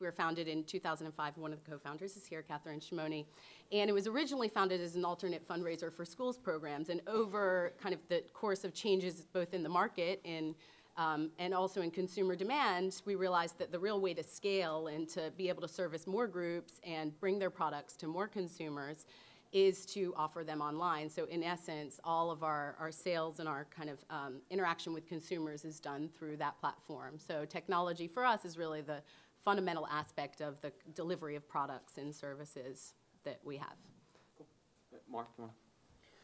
We were founded in 2005. One of the co-founders is here, Catherine Shimoni. And it was originally founded as an alternate fundraiser for schools programs. And over kind of the course of changes both in the market and also in consumer demand, we realized that the real way to scale and to be able to service more groups and bring their products to more consumers is to offer them online. So in essence, all of our sales and our kind of interaction with consumers is done through that platform. So technology for us is really the fundamental aspect of the delivery of products and services that we have. Cool. Mark, come on.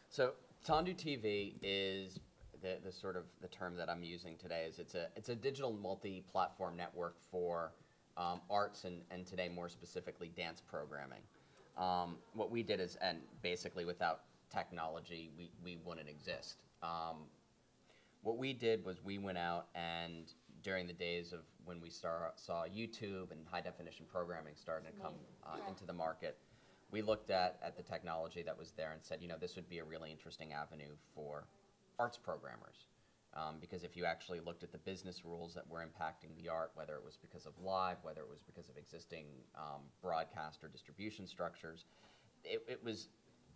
So TenduTV is the sort of the term that I'm using today is it's a digital multi-platform network for arts and today more specifically dance programming. What we did is, and basically without technology, we wouldn't exist. What we did was we went out and during the days of when we saw YouTube and high definition programming starting to come into the market, we looked at the technology that was there and said, you know, this would be a really interesting avenue for arts programmers. Because if you actually looked at the business rules that were impacting the art, whether it was because of live, whether it was because of existing broadcast or distribution structures, it was,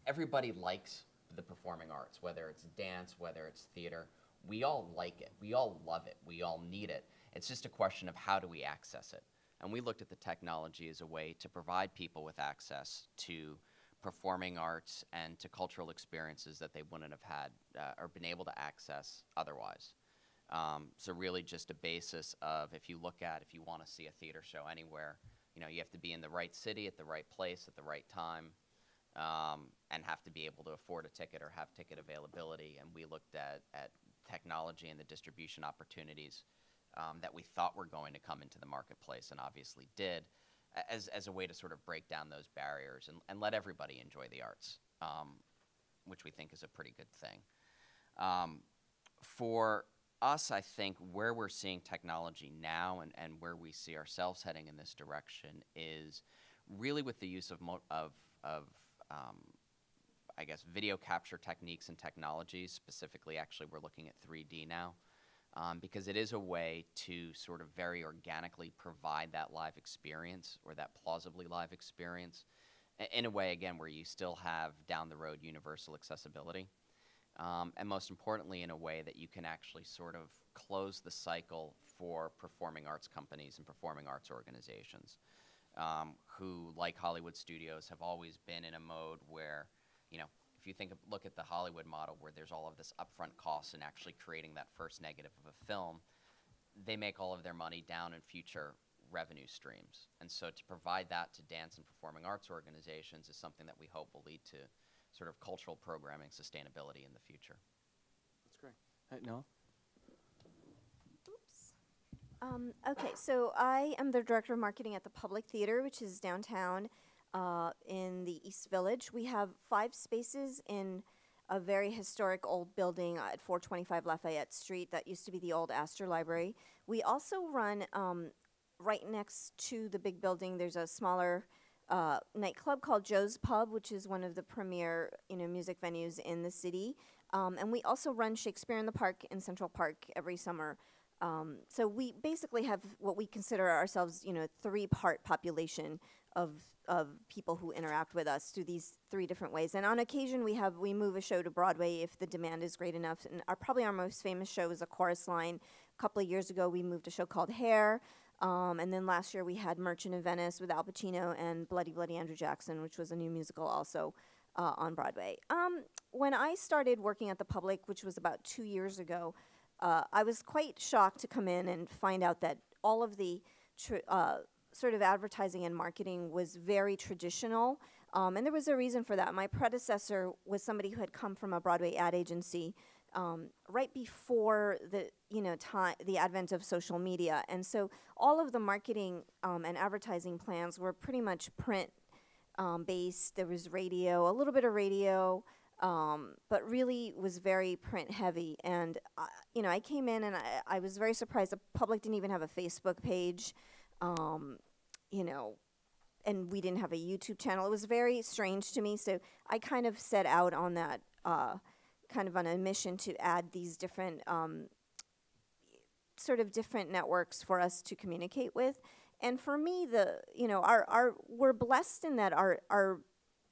everybody likes the performing arts, whether it's dance, whether it's theater. We all like it. We all love it. We all need it. It's just a question of how do we access it. And we looked at the technology as a way to provide people with access to performing arts and to cultural experiences that they wouldn't have had or been able to access otherwise. So really just a basis of if you want to see a theater show anywhere, you know, you have to be in the right city at the right place at the right time and have to be able to afford a ticket or have ticket availability. And we looked at technology and the distribution opportunities that we thought were going to come into the marketplace and obviously did as a way to sort of break down those barriers and let everybody enjoy the arts, which we think is a pretty good thing. For us, I think where we're seeing technology now and where we see ourselves heading in this direction is really with the use of I guess, video capture techniques and technologies. Specifically, actually, we're looking at 3D now because it is a way to sort of very organically provide that live experience or that plausibly live experience in a way, again, where you still have down the road universal accessibility. And most importantly, in a way that you can actually sort of close the cycle for performing arts companies and performing arts organizations who, like Hollywood studios, have always been in a mode where, you know, if you look at the Hollywood model where there's all of this upfront costs in actually creating that first negative of a film, they make all of their money down in future revenue streams. And so to provide that to dance and performing arts organizations is something that we hope will lead to sort of cultural programming sustainability in the future. That's great. Nella? Okay, so I am the Director of Marketing at the Public Theater, which is downtown in the East Village. We have 5 spaces in a very historic old building at 425 Lafayette Street that used to be the old Astor Library. We also run right next to the big building, there's a smaller nightclub called Joe's Pub, which is one of the premier music venues in the city. And we also run Shakespeare in the Park in Central Park every summer. So we basically have what we consider ourselves, 3-part population of people who interact with us through these 3 different ways. And on occasion, we move a show to Broadway if the demand is great enough. And probably our most famous show is A Chorus Line. A couple of years ago, we moved a show called Hair. And then last year, we had Merchant of Venice with Al Pacino and Bloody Bloody Andrew Jackson, which was a new musical also on Broadway. When I started working at the Public, which was about 2 years ago, I was quite shocked to come in and find out that all of the sort of advertising and marketing was very traditional, and there was a reason for that. My predecessor was somebody who had come from a Broadway ad agency right before the advent of social media, and so all of the marketing and advertising plans were pretty much print based. There was radio, a little bit of radio, but really was very print heavy. And I came in and I was very surprised. The Public didn't even have a Facebook page, and we didn't have a YouTube channel. It was very strange to me. So I kind of set out on that, kind of on a mission to add these different, sort of different networks for us to communicate with. And for me, we're blessed in that our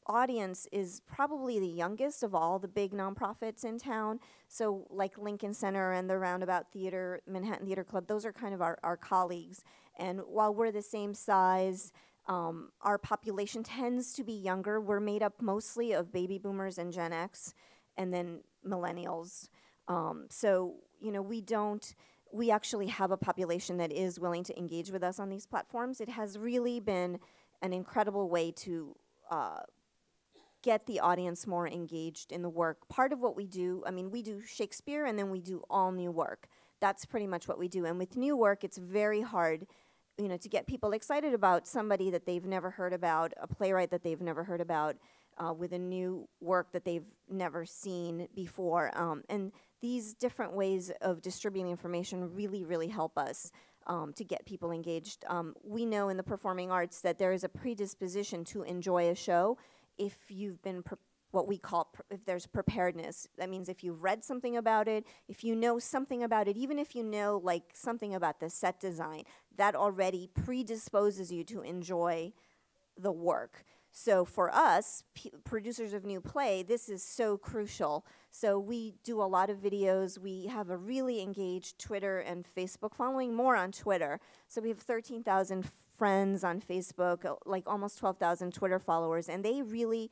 audience is probably the youngest of all the big nonprofits in town. So like Lincoln Center and the Roundabout Theater, Manhattan Theater Club, those are kind of our colleagues. And while we're the same size, our population tends to be younger. We're made up mostly of baby boomers and Gen X, and then millennials. So, we actually have a population that is willing to engage with us on these platforms. It has really been an incredible way to get the audience more engaged in the work. Part of what we do, we do Shakespeare and then we do all new work. That's pretty much what we do. And with new work, it's very hard, to get people excited about somebody that they've never heard about, a playwright that they've never heard about, with a new work that they've never seen before. And these different ways of distributing information really, really help us to get people engaged. We know in the performing arts that there is a predisposition to enjoy a show if you've been what we call, if there's preparedness. That means if you've read something about it, if you know something about it, even if you know like something about the set design, that already predisposes you to enjoy the work. So for us, producers of new play, this is so crucial. So we do a lot of videos. We have a really engaged Twitter and Facebook following, more on Twitter. So we have 13,000 friends on Facebook, like almost 12,000 Twitter followers, and they really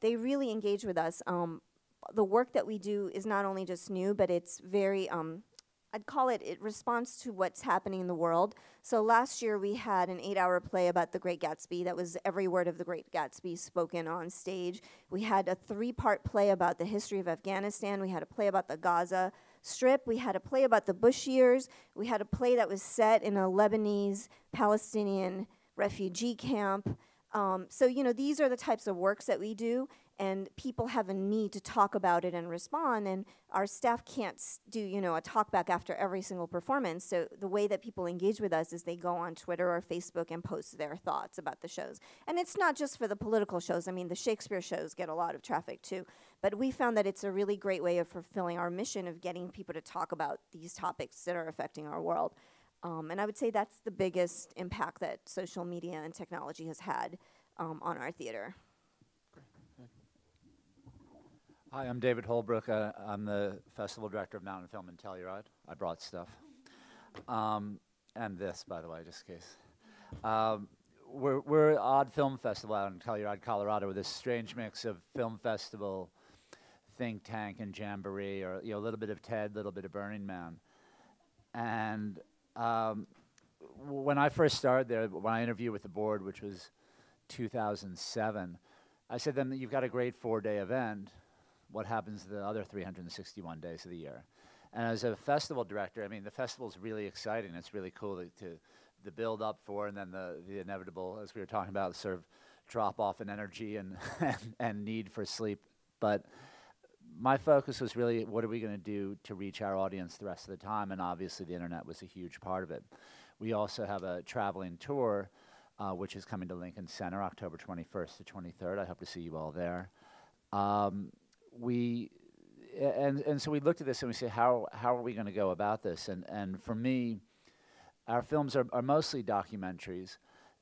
engage with us. The work that we do is not only just new, but it's very, I'd call it responds to what's happening in the world. So last year we had an 8-hour play about The Great Gatsby. That was every word of The Great Gatsby spoken on stage. We had a 3-part play about the history of Afghanistan. We had a play about the Gaza Strip. We had a play about the Bush years. We had a play that was set in a Lebanese Palestinian refugee camp. So, these are the types of works that we do, and people have a need to talk about it and respond, and our staff can't do, a talk back after every single performance. So the way that people engage with us is they go on Twitter or Facebook and post their thoughts about the shows. And it's not just for the political shows. The Shakespeare shows get a lot of traffic too. But we found that it's a really great way of fulfilling our mission of getting people to talk about these topics that are affecting our world. And I would say that's the biggest impact that social media and technology has had on our theater. Hi, I'm David Holbrooke. I'm the festival director of Mountainfilm in Telluride. I brought stuff. And this, by the way, just in case. We're an odd film festival out in Telluride, Colorado, with this strange mix of film festival, think tank, and jamboree, or a little bit of TED, a little bit of Burning Man. And when I first started there, when I interviewed with the board, which was 2007, I said to them that you've got a great 4-day event. What happens the other 361 days of the year? And as a festival director, the festival's really exciting. It's really cool to the build up for, and then the inevitable, as we were talking about, sort of drop off in energy and and need for sleep. But my focus was really, what are we going to do to reach our audience the rest of the time? And obviously the internet was a huge part of it. We also have a traveling tour, which is coming to Lincoln Center October 21st to 23rd. I hope to see you all there. So we looked at this and we said, how are we going to go about this? And for me, our films are mostly documentaries,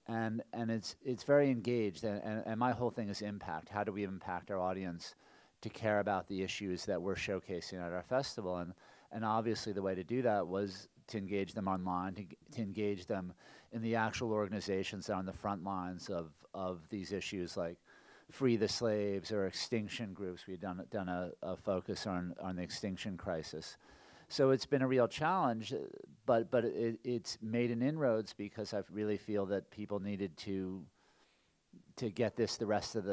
and it's very engaged. And my whole thing is impact. How do we impact our audience to care about the issues that we're showcasing at our festival? And obviously the way to do that was to engage them online, to engage them in the actual organizations that are on the front lines of these issues, like Free the Slaves or extinction groups. We had done a focus on the extinction crisis. So it's been a real challenge, but it's made an inroads, because I really feel that people needed to get this the rest of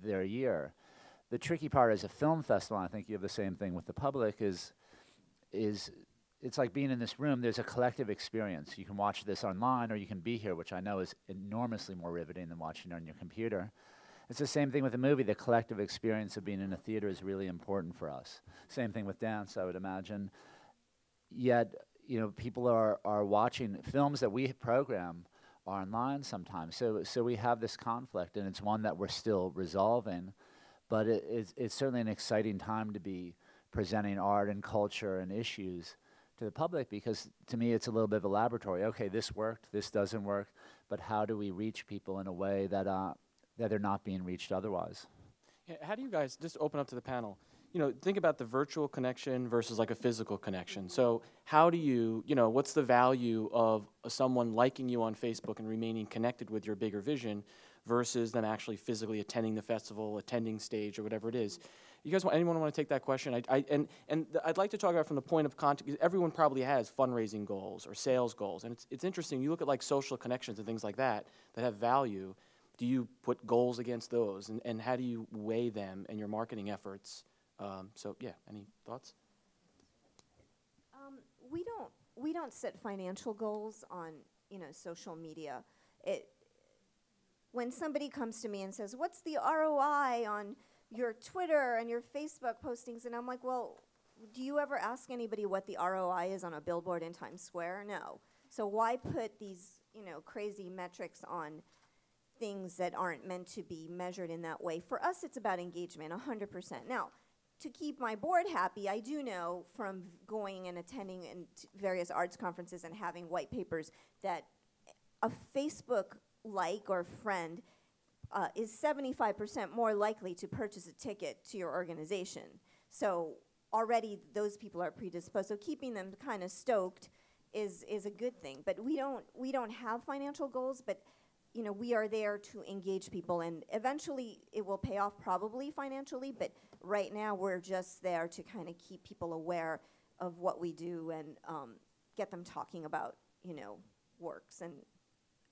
their year. The tricky part as a film festival, and I think you have the same thing with the public, is it's like being in this room. There's a collective experience. You can watch this online, or you can be here, which I know is enormously more riveting than watching it on your computer. It's the same thing with a movie. The collective experience of being in a theater is really important for us. Same thing with dance, I would imagine. Yet, people are watching films that we program are online sometimes. So we have this conflict, and it's one that we're still resolving. But it's certainly an exciting time to be presenting art and culture and issues to the public, because to me it's a little bit of a laboratory. Okay, this worked, this doesn't work, but how do we reach people in a way that that they're not being reached otherwise? Yeah, how do you guys, just open up to the panel, think about the virtual connection versus like a physical connection. So how do you, what's the value of someone liking you on Facebook and remaining connected with your bigger vision versus them actually physically attending the festival, attending stage, or whatever it is? You guys, anyone want to take that question? I'd like to talk about from the point of context, because everyone probably has fundraising goals or sales goals, and it's interesting. You look at like social connections and things like that have value. Do you put goals against those, and how do you weigh them in your marketing efforts? So yeah, any thoughts? We don't set financial goals on social media. When somebody comes to me and says, "What's the ROI on your Twitter and your Facebook postings?" and I'm like, "Well, do you ever ask anybody what the ROI is on a billboard in Times Square? No. So why put these crazy metrics on things that aren't meant to be measured in that way?" For us, it's about engagement, 100%. Now, to keep my board happy, I do know from going and attending various arts conferences and having white papers that a Facebook like or friend is 75% more likely to purchase a ticket to your organization. So already those people are predisposed. So keeping them kind of stoked is a good thing. But we don't have financial goals, but we are there to engage people, and eventually it will pay off, probably financially, but right now we're just there to kind of keep people aware of what we do and get them talking about, works and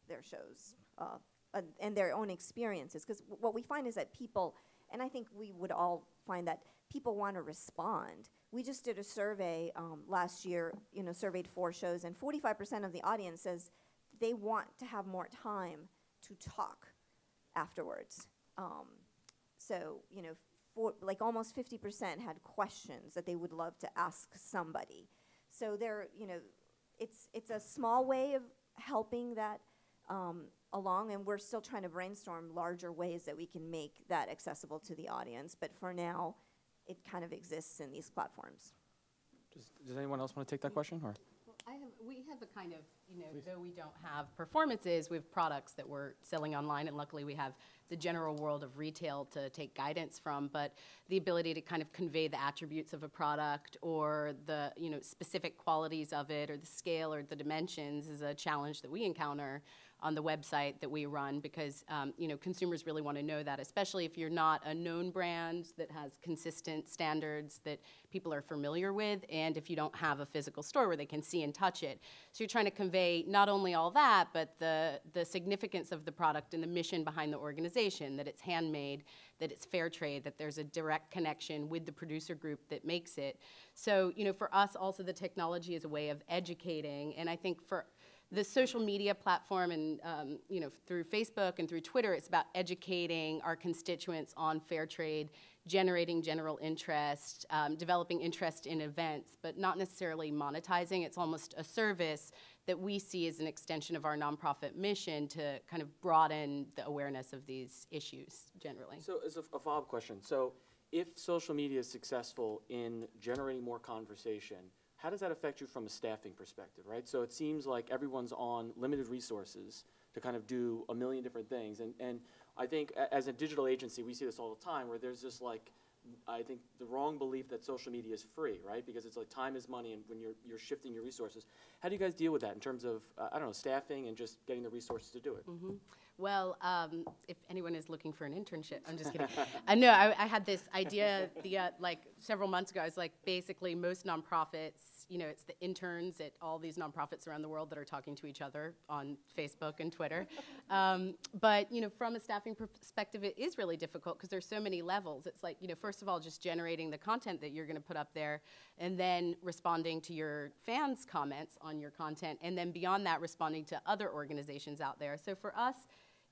their shows and their own experiences. Because what we find is that people, and I think we would all find that people want to respond. We just did a survey last year, surveyed 4 shows, and 45% of the audience says they want to have more time to talk afterwards. So, almost 50% had questions that they would love to ask somebody. So it's a small way of helping that along, and we're still trying to brainstorm larger ways that we can make that accessible to the audience. But for now, it kind of exists in these platforms. Does anyone else want to take that question? Or? We have a kind of, though we don't have performances, we have products that we're selling online, and luckily we have the general world of retail to take guidance from, but the ability to kind of convey the attributes of a product or the, specific qualities of it or the scale or the dimensions is a challenge that we encounter on the website that we run, because consumers really want to know that, especially if you're not a known brand that has consistent standards that people are familiar with, and if you don't have a physical store where they can see and touch it. So you're trying to convey not only all that, but the significance of the product and the mission behind the organization, that it's handmade, that it's fair trade, that there's a direct connection with the producer group that makes it. So, for us also the technology is a way of educating, and I think for the social media platform and through Facebook and through Twitter, it's about educating our constituents on fair trade, generating general interest, developing interest in events, but not necessarily monetizing. It's almost a service that we see as an extension of our nonprofit mission to kind of broaden the awareness of these issues generally. So as a follow-up question, so if social media is successful in generating more conversation, how does that affect you from a staffing perspective, right? So it seems like everyone's on limited resources to kind of do a million different things. And I think as a digital agency, we see this all the time, where there's this I think the wrong belief that social media is free, right? Because it's like time is money, and when you're shifting your resources. How do you guys deal with that in terms of, staffing and just getting the resources to do it? Mm-hmm. Well, if anyone is looking for an internship, I'm just kidding. I had this idea several months ago. I was like, basically most nonprofits, it's the interns at all these nonprofits around the world that are talking to each other on Facebook and Twitter. But, from a staffing perspective, it is really difficult because there's so many levels. It's like, first of all, just generating the content that you're going to put up there, and then responding to your fans' comments on your content, and then beyond that, responding to other organizations out there. So for us,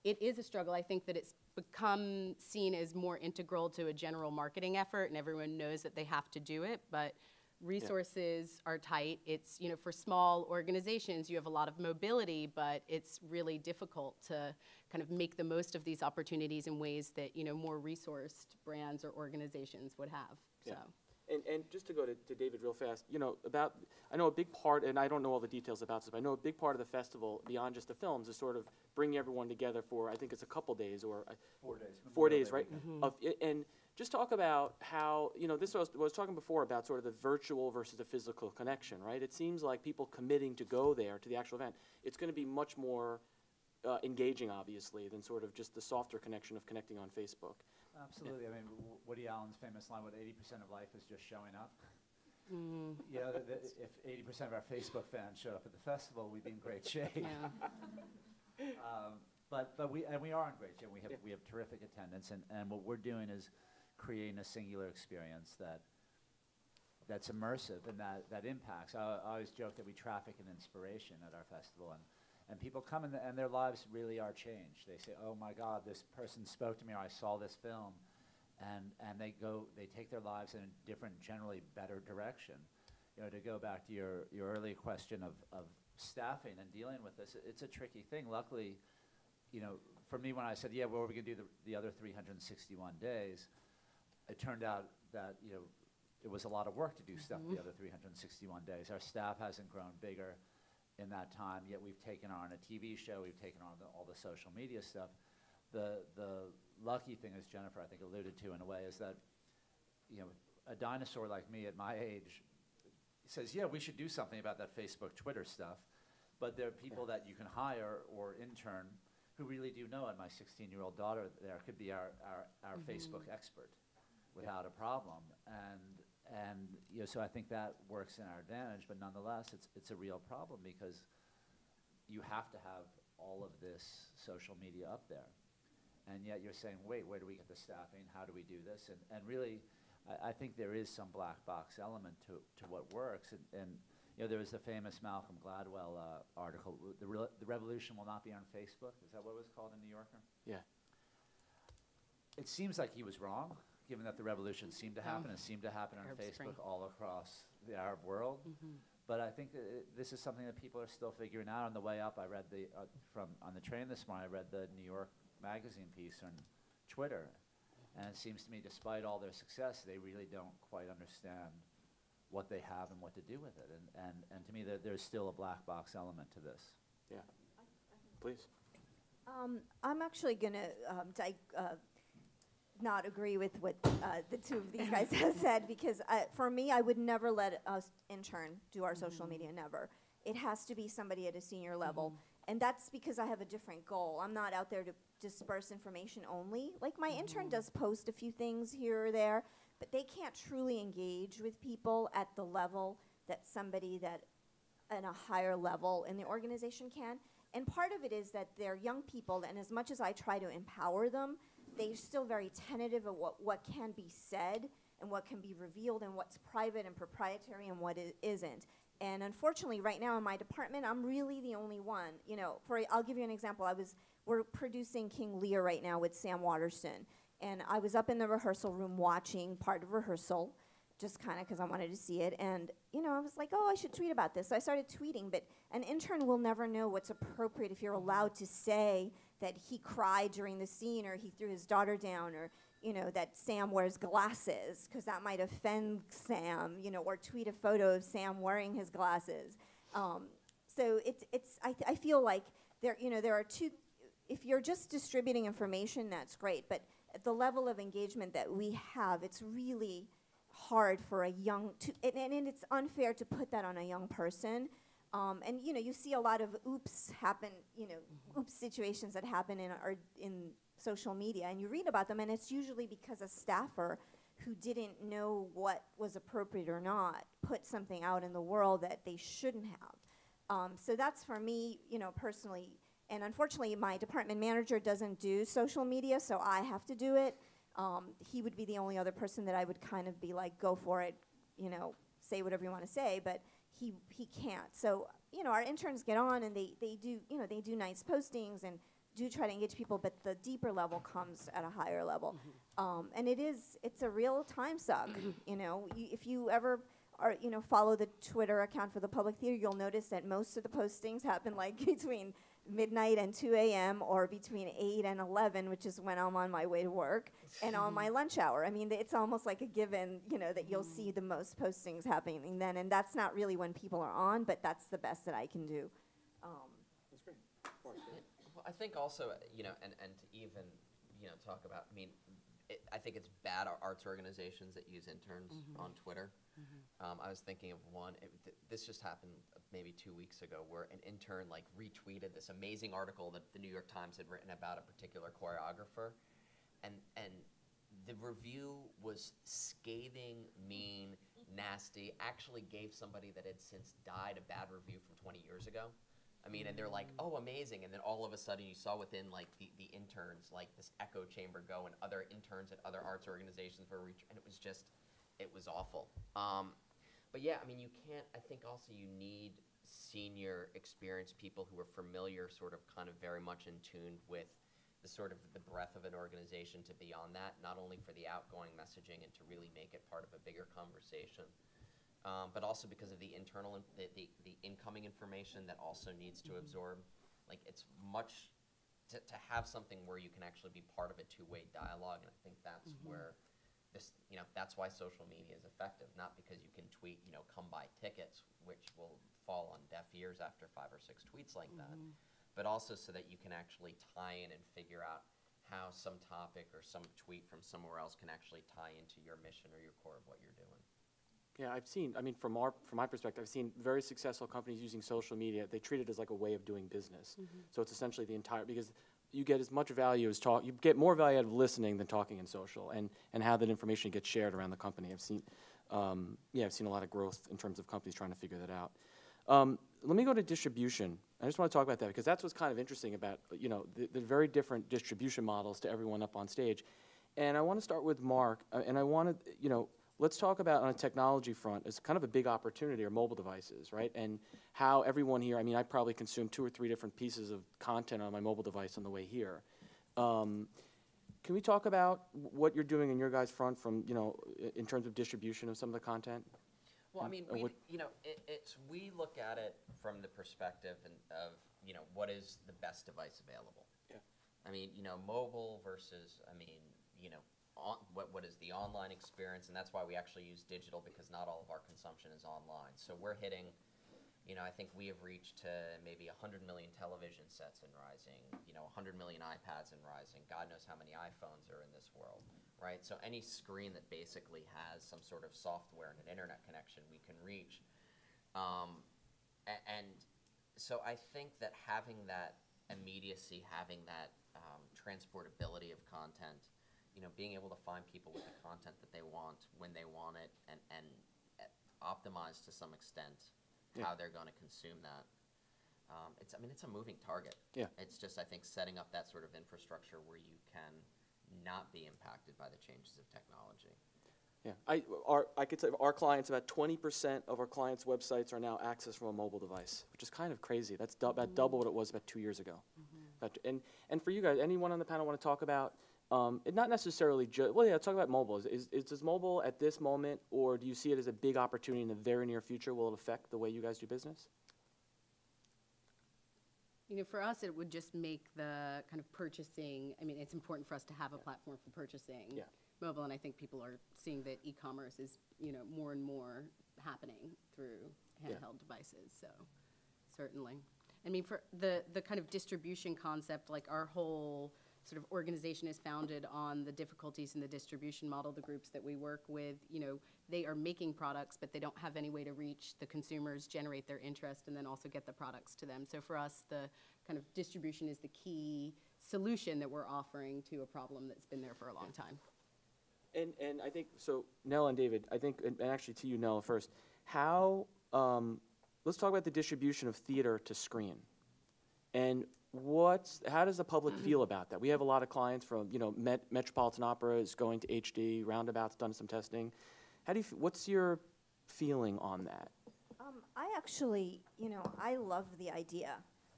it is a struggle. I think that it's become seen as more integral to a general marketing effort, and everyone knows that they have to do it, but resources are tight. It's, for small organizations, you have a lot of mobility, but it's really difficult to kind of make the most of these opportunities in ways that, more resourced brands or organizations would have. Yeah. So. And just to go to David real fast, you know, I know a big part, and I don't know all the details about this, but I know a big part of the festival, beyond just the films, is sort of bringing everyone together for, I think it's a couple days, or 4 days. 4 days, right? And just talk about how, you know, this was talking before about sort of the virtual versus the physical connection, right? It seems like people committing to go there, to the actual event, it's going to be much more engaging, obviously, than sort of just the softer connection of connecting on Facebook. Absolutely. I mean, Woody Allen's famous line, "What 80% of life is just showing up." You know, if 80% of our Facebook fans showed up at the festival, we'd be in great shape. Yeah. But we are in great shape. We have terrific attendance, and what we're doing is creating a singular experience that's immersive and that impacts. I always joke that we traffic in inspiration at our festival, and people come in and their lives really are changed. They say, "Oh my God, this person spoke to me," or "I saw this film," and they take their lives in a different, generally better direction. You know, to go back to your earlier question of staffing and dealing with this, it's a tricky thing. Luckily, you know, for me, when I said, "Yeah, well, we're going to do the other 361 days," it turned out that, you know, it was a lot of work to do stuff the other 361 days. Our staff hasn't grown bigger in that time, yet we've taken on a TV show, we've taken on all the social media stuff. The lucky thing, as Jennifer, I think, alluded to in a way, is that, you know, a dinosaur like me at my age says, "Yeah, we should do something about that Facebook, Twitter stuff," but there are people that you can hire or intern who really do know it. My 16-year-old daughter there could be our Facebook expert without a problem, and you know, so I think that works in our advantage. But nonetheless, it's a real problem because you have to have all of this social media up there, and yet you're saying, "Wait, where do we get the staffing? How do we do this?" And really, I think there is some black box element to what works. And you know, there was the famous Malcolm Gladwell article, "The revolution will not be on Facebook." Is that what it was called in New Yorker? Yeah. It seems like he was wrong, given that the revolution seemed to happen, and seemed to happen on Arab Facebook Spring. all across the Arab world. But I think this is something that people are still figuring out. On the way up, I read on the train this morning, I read the New York Magazine piece on Twitter. And it seems to me, despite all their success, they really don't quite understand what they have and what to do with it. And to me, there's still a black box element to this. Yeah. Please. I'm actually going to not agree with what the two of these guys have said, because for me, I would never let us intern do our social media, never. It has to be somebody at a senior level. And that's because I have a different goal. I'm not out there to disperse information only. Like, my intern does post a few things here or there, but they can't truly engage with people at the level that somebody that at a higher level in the organization can. And part of it is that they're young people, and as much as I try to empower them, they're still very tentative of what can be said and what can be revealed and what's private and proprietary and what isn't. And unfortunately, right now in my department, I'm really the only one. You know, I'll give you an example. We're producing King Lear right now with Sam Waterston, and I was up in the rehearsal room watching part of rehearsal, just kind of because I wanted to see it. And you know, I was like, oh, I should tweet about this. So I started tweeting, but an intern will never know what's appropriate if you're allowed to say that he cried during the scene, or he threw his daughter down, or you know, that Sam wears glasses, because that might offend Sam, you know, or tweet a photo of Sam wearing his glasses. So I feel like there are two. If you're just distributing information, that's great, but at the level of engagement that we have, it's really hard for a young, and it's unfair to put that on a young person. And you know, you see a lot of oops situations that happen in social media, and you read about them, and it's usually because a staffer who didn't know what was appropriate or not put something out in the world that they shouldn't have. So that's for me, you know, personally. And unfortunately, my department manager doesn't do social media, so I have to do it. He would be the only other person that I would kind of be like, go for it, you know, say whatever you want to say, but he can't. So, you know, our interns get on and they do nice postings and do try to engage people, but the deeper level comes at a higher level. And it's a real time suck, you know. If you ever follow the Twitter account for the public theater, you'll notice that most of the postings happen like between midnight and 2 a.m. or between 8 and 11, which is when I'm on my way to work, and on my lunch hour. I mean, it's almost like a given, that you'll see the most postings happening then, and that's not really when people are on, but that's the best that I can do. That's great. Well, I think also, and to even, talk about, I think it's bad arts organizations that use interns on Twitter. I was thinking of one, this just happened maybe 2 weeks ago, where an intern retweeted this amazing article that the New York Times had written about a particular choreographer, and the review was scathing, mean, nasty, actually gave somebody that had since died a bad review from 20 years ago. And they're like, oh, amazing, and then all of a sudden you saw within the interns this echo chamber go, and other interns at other arts organizations were and it was awful. But yeah, you can't, I think also you need senior experienced people who are familiar, kind of very much in tune with the breadth of an organization to be on that, not only for the outgoing messaging and to really make it part of a bigger conversation, but also because of the internal, the incoming information that also needs to absorb. It's much, to have something where you can actually be part of a two-way dialogue, and I think that's where this, that's why social media is effective, not because you can tweet, come buy tickets, which will fall on deaf ears after 5 or 6 tweets like that, but also so that you can actually tie in and figure out how some topic or some tweet from somewhere else can actually tie into your mission or your core of what you're doing. Yeah, I've seen, from my perspective, I've seen very successful companies using social media. They treat it as like a way of doing business. So it's essentially the entire, because you get as much value as you get more value out of listening than talking in social, and how that information gets shared around the company. I've seen a lot of growth in terms of companies trying to figure that out. Let me go to distribution. I just want to talk about that because that's what's kind of interesting about, the very different distribution models to everyone up on stage. And I want to start with Marc, and I want to, let's talk about on a technology front, it's kind of a big opportunity, or mobile devices, right? And how everyone here, I probably consume 2 or 3 different pieces of content on my mobile device on the way here. Can we talk about what you're doing in your guys' front from, in terms of distribution of some of the content? Well, we look at it from the perspective of, what is the best device available? Yeah. Mobile versus, what is the online experience, and that's why we actually use digital, because not all of our consumption is online. So we're hitting, I think we have reached to maybe 100 million television sets and rising, 100 million iPads and rising. God knows how many iPhones are in this world, right? So any screen that basically has some sort of software and an internet connection, we can reach. And so I think that having that immediacy, having that transportability of content, being able to find people with the content that they want when they want it, and optimize to some extent how they're going to consume that. It's a moving target. Yeah. It's just, I think, setting up that sort of infrastructure where you can not be impacted by the changes of technology. Yeah, I could say our clients, about 20% of our clients' websites are now accessed from a mobile device, which is kind of crazy. That's about double what it was about 2 years ago. And for you guys, anyone on the panel want to talk about, not necessarily talk about mobile. Is mobile at this moment, or do you see it as a big opportunity in the very near future? Will it affect the way you guys do business? For us, it would just make the kind of purchasing, it's important for us to have a platform for purchasing mobile, and I think people are seeing that e-commerce is, more and more happening through handheld devices, so certainly. For the kind of distribution concept, like our whole sort of organization is founded on the difficulties in the distribution model. The groups that we work with, they are making products, but they don't have any way to reach the consumers, generate their interest, and then also get the products to them. So for us, the kind of distribution is the key solution that we're offering to a problem that's been there for a long time. And I think, so Nella and David, I think, and actually to you, Nella, first, how, let's talk about the distribution of theater to screen. And how does the public feel about that? We have a lot of clients from, Metropolitan Opera is going to HD, Roundabout's done some testing. What's your feeling on that? I actually, I love the idea.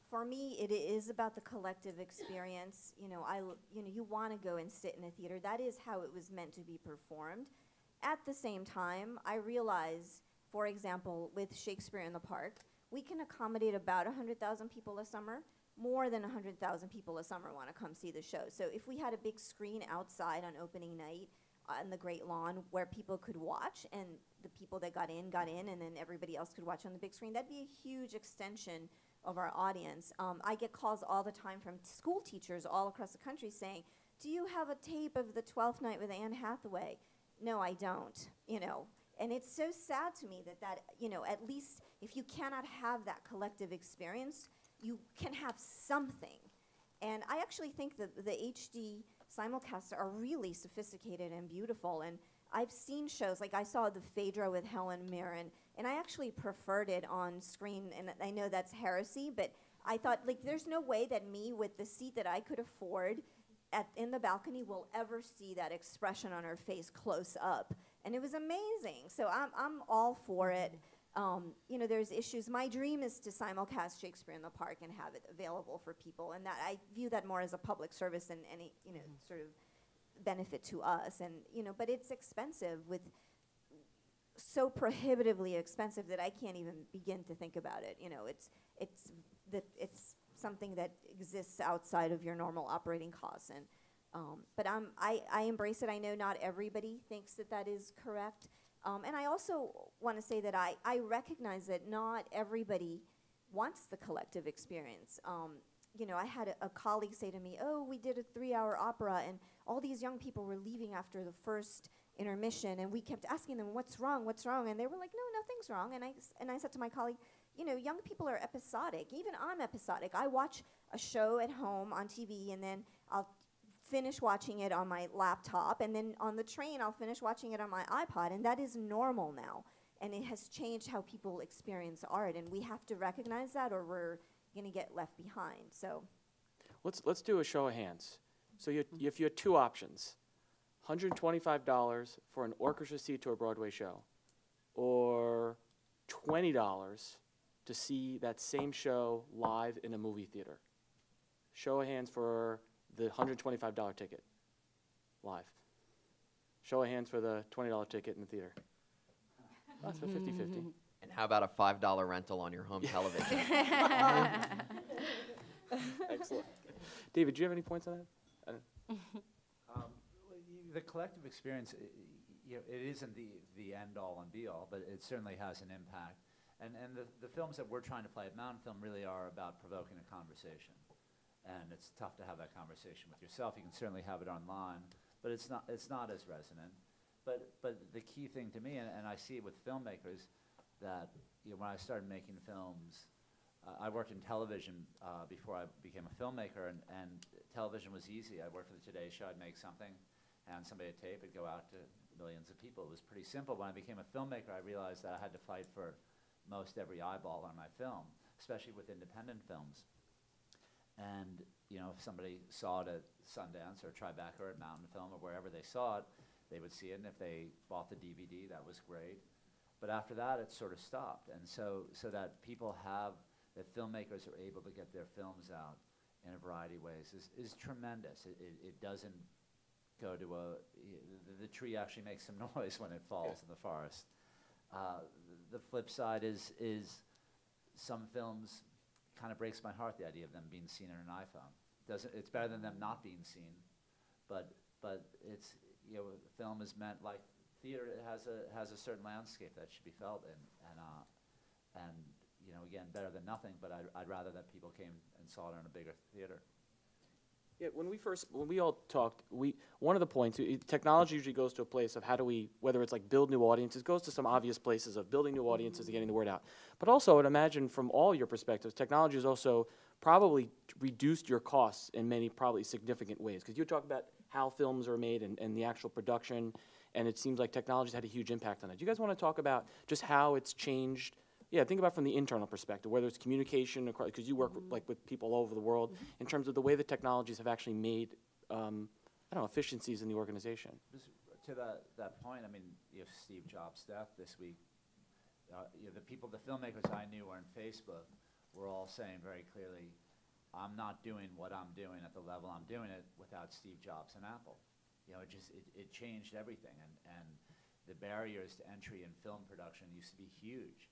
For me, it is about the collective experience. You want to go and sit in a theater. That is how it was meant to be performed. At the same time, I realize for example, with Shakespeare in the Park, we can accommodate about 100,000 people a summer. More than 100,000 people a summer want to come see the show. So if we had a big screen outside on opening night on the Great Lawn where people could watch, and the people that got in, and then everybody else could watch on the big screen, that'd be a huge extension of our audience. I get calls all the time from school teachers all across the country saying, do you have a tape of the 12th night with Anne Hathaway? No, I don't, you know. And it's so sad to me that, you know, at least if you cannot have that collective experience, you can have something. And I actually think that the HD simulcasts are really sophisticated and beautiful. And I've seen shows, like I saw the Phaedra with Helen Mirren, and I actually preferred it on screen. And I know that's heresy, but I thought, like, there's no way that me with the seat that I could afford in the balcony will ever see that expression on her face close up. And it was amazing. So I'm all for it. You know, there's issues. My dream is to simulcast Shakespeare in the Park and have it available for people, and that I view that more as a public service than any, you know, sort of benefit to us. And you know, but it's expensive, with so prohibitively expensive that I can't even begin to think about it. You know, it's something that exists outside of your normal operating costs. And but I embrace it. I know not everybody thinks that that is correct. And I also want to say that I recognize that not everybody wants the collective experience. You know, I had a colleague say to me, oh, we did a 3-hour opera, and all these young people were leaving after the first intermission, and we kept asking them, what's wrong, what's wrong? And they were like, no, nothing's wrong. And I said to my colleague, you know, young people are episodic. Even I'm episodic. I watch a show at home on TV, and then I'll finish watching it on my laptop, and then on the train I'll finish watching it on my iPod, and that is normal now. And it has changed how people experience art, and we have to recognize that, or we're going to get left behind. So Let's do a show of hands. So if you had two options, $125 for an orchestra seat to a Broadway show, or $20 to see that same show live in a movie theater. Show of hands for the $125 ticket live. Show of hands for the $20 ticket in the theater. That's a 50-50. And how about a $5 rental on your home television? Excellent. David, do you have any points on that? The collective experience, you know, it isn't the end-all and be-all, but it certainly has an impact. And the films that we're trying to play at Mountainfilm really are about provoking a conversation. And it's tough to have that conversation with yourself. You can certainly have it online, but it's not as resonant. But the key thing to me, and I see it with filmmakers, that you know, when I started making films, I worked in television before I became a filmmaker, and television was easy. I worked for the Today Show. I'd make something, and somebody would tape, it'd go out to millions of people. It was pretty simple. When I became a filmmaker, I realized that I had to fight for most every eyeball on my film, especially with independent films. And you know, if somebody saw it at Sundance or Tribeca or at Mountainfilm or wherever they saw it, they would see it, and if they bought the DVD, that was great. But after that, it sort of stopped. And so that people that filmmakers are able to get their films out in a variety of ways is tremendous. It doesn't go to the tree actually makes some noise when it falls in the forest. The flip side is some films kind of breaks my heart, the idea of them being seen on an iPhone. It's better than them not being seen, but it's, you know, film is meant like theater. It has a certain landscape that should be felt in, and you know, again, better than nothing. But I'd rather that people came and saw it in a bigger theater. Yeah, when we all talked, one of the points, technology usually goes to a place of how do we, whether it's like build new audiences, goes to some obvious places of building new audiences and getting the word out. But also, I'd imagine from all your perspectives, technology has also probably reduced your costs in many probably significant ways. Because you talk about how films are made and the actual production, and it seems like technology's had a huge impact on it. Do you guys want to talk about just how it's changed? Yeah, think about from the internal perspective, whether it's communication, because you work like with people all over the world, in terms of the way the technologies have actually made, I don't know, efficiencies in the organization. Just to that point, I mean, you have Steve Jobs' death this week. You know, the filmmakers I knew on Facebook were all saying very clearly, I'm not doing what I'm doing at the level I'm doing it without Steve Jobs and Apple. You know, it changed everything, and the barriers to entry in film production used to be huge,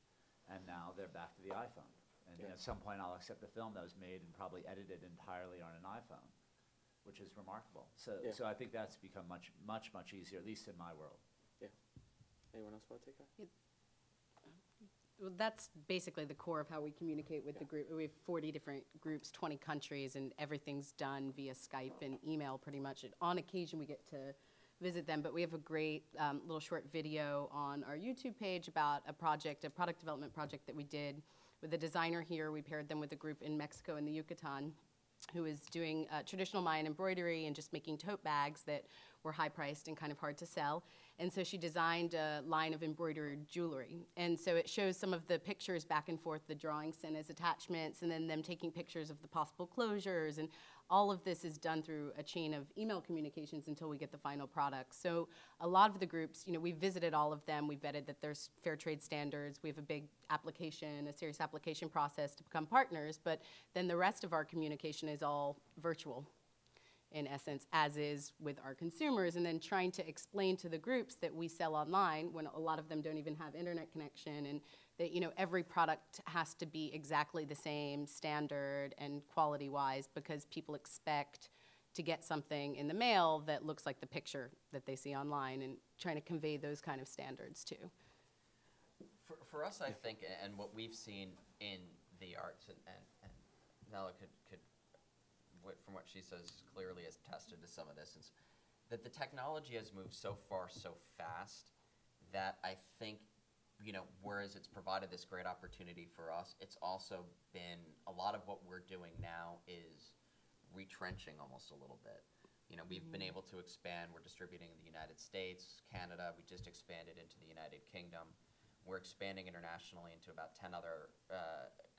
and now they're back to the iPhone. And at some point, I'll accept a film that was made and probably edited entirely on an iPhone, which is remarkable. So, so I think that's become much easier, at least in my world. Yeah. Anyone else want to take that? Well, that's basically the core of how we communicate with the group. We have 40 different groups, 20 countries, and everything's done via Skype and email pretty much. And on occasion, we get to visit them, but we have a great little short video on our YouTube page about a project, a product development project that we did with a designer here. We paired them with a group in Mexico in the Yucatan who is doing traditional Mayan embroidery and just making tote bags that were high priced and kind of hard to sell. And so she designed a line of embroidered jewelry. And so it shows some of the pictures back and forth, the drawings sent as attachments, and then them taking pictures of the possible closures. And all of this is done through a chain of email communications until we get the final product. So a lot of the groups, you know, we visited all of them. We vetted that there's fair trade standards. We have a big application, a serious application process to become partners. But then the rest of our communication is all virtual, in essence, as is with our consumers, and then trying to explain to the groups that we sell online when a lot of them don't even have internet connection, and that, you know, every product has to be exactly the same standard and quality-wise because people expect to get something in the mail that looks like the picture that they see online, and trying to convey those kind of standards too. For us, I think, and what we've seen in the arts, and Nella could from what she says, clearly has attested to some of this, is that the technology has moved so far so fast that I think, you know, whereas it's provided this great opportunity for us, it's also been, a lot of what we're doing now is retrenching almost a little bit. You know, we've been able to expand. We're distributing in the United States, Canada. We just expanded into the United Kingdom. We're expanding internationally into about 10 other